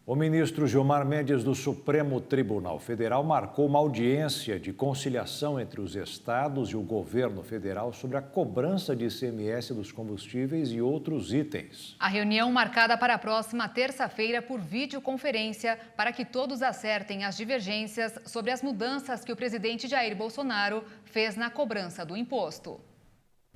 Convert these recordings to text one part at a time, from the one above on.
O ministro Gilmar Mendes do Supremo Tribunal Federal marcou uma audiência de conciliação entre os estados e o governo federal sobre a cobrança de ICMS dos combustíveis e outros itens. A reunião marcada para a próxima terça-feira por videoconferência para que todos acertem as divergências sobre as mudanças que o presidente Jair Bolsonaro fez na cobrança do imposto.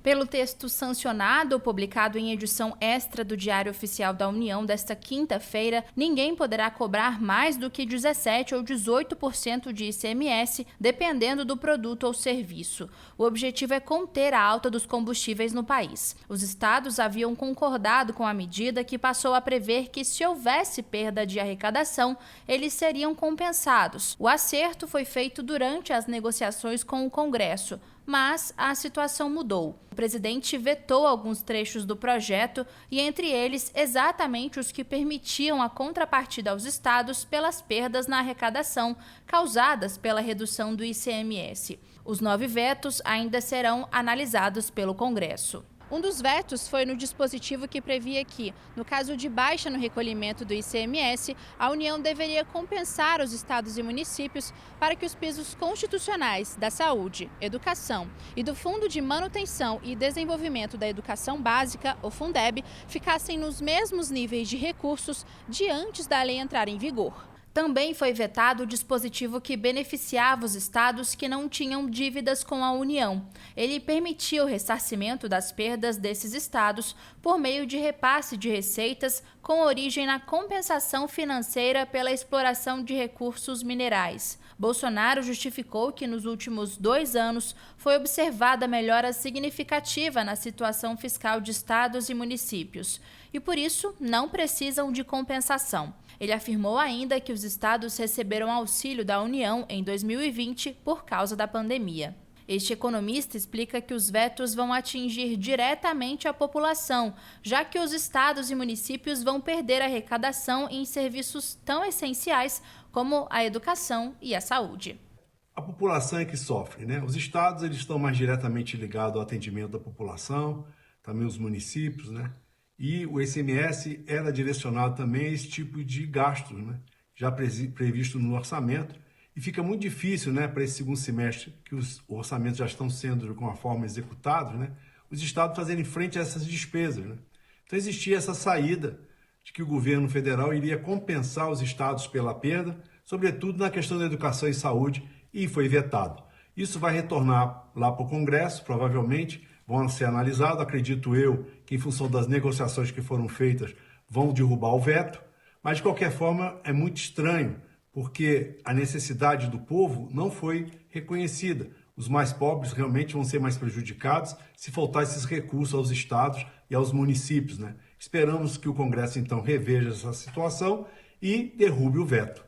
Pelo texto sancionado, publicado em edição extra do Diário Oficial da União desta quinta-feira, ninguém poderá cobrar mais do que 17% ou 18% de ICMS, dependendo do produto ou serviço. O objetivo é conter a alta dos combustíveis no país. Os estados haviam concordado com a medida, que passou a prever que, se houvesse perda de arrecadação, eles seriam compensados. O acerto foi feito durante as negociações com o Congresso, mas a situação mudou. O presidente vetou alguns trechos do projeto e, entre eles, exatamente os que permitiam a contrapartida aos estados pelas perdas na arrecadação causadas pela redução do ICMS. Os 9 vetos ainda serão analisados pelo Congresso. Um dos vetos foi no dispositivo que previa que, no caso de baixa no recolhimento do ICMS, a União deveria compensar os estados e municípios para que os pisos constitucionais da saúde, educação e do Fundo de Manutenção e Desenvolvimento da Educação Básica, o Fundeb, ficassem nos mesmos níveis de recursos de antes da lei entrar em vigor. Também foi vetado o dispositivo que beneficiava os estados que não tinham dívidas com a União. Ele permitia o ressarcimento das perdas desses estados por meio de repasse de receitas com origem na compensação financeira pela exploração de recursos minerais. Bolsonaro justificou que nos últimos 2 anos foi observada melhora significativa na situação fiscal de estados e municípios e, por isso, não precisam de compensação. Ele afirmou ainda que os estados receberam auxílio da União em 2020 por causa da pandemia. Este economista explica que os vetos vão atingir diretamente a população, já que os estados e municípios vão perder arrecadação em serviços tão essenciais como a educação e a saúde. A população é que sofre, né? Os estados eles estão mais diretamente ligados ao atendimento da população, também os municípios, né? E o ICMS era direcionado também a esse tipo de gastos, né? Já previsto no orçamento. E fica muito difícil, né, para esse segundo semestre, que os orçamentos já estão sendo, de alguma forma, executados, né, os estados fazerem frente a essas despesas. Né? Então existia essa saída de que o governo federal iria compensar os estados pela perda, sobretudo na questão da educação e saúde, e foi vetado. Isso vai retornar lá para o Congresso, provavelmente, vão ser analisados, acredito eu, que em função das negociações que foram feitas, vão derrubar o veto, mas de qualquer forma é muito estranho, porque a necessidade do povo não foi reconhecida. Os mais pobres realmente vão ser mais prejudicados se faltar esses recursos aos estados e aos municípios, né? Esperamos que o Congresso, então, reveja essa situação e derrube o veto.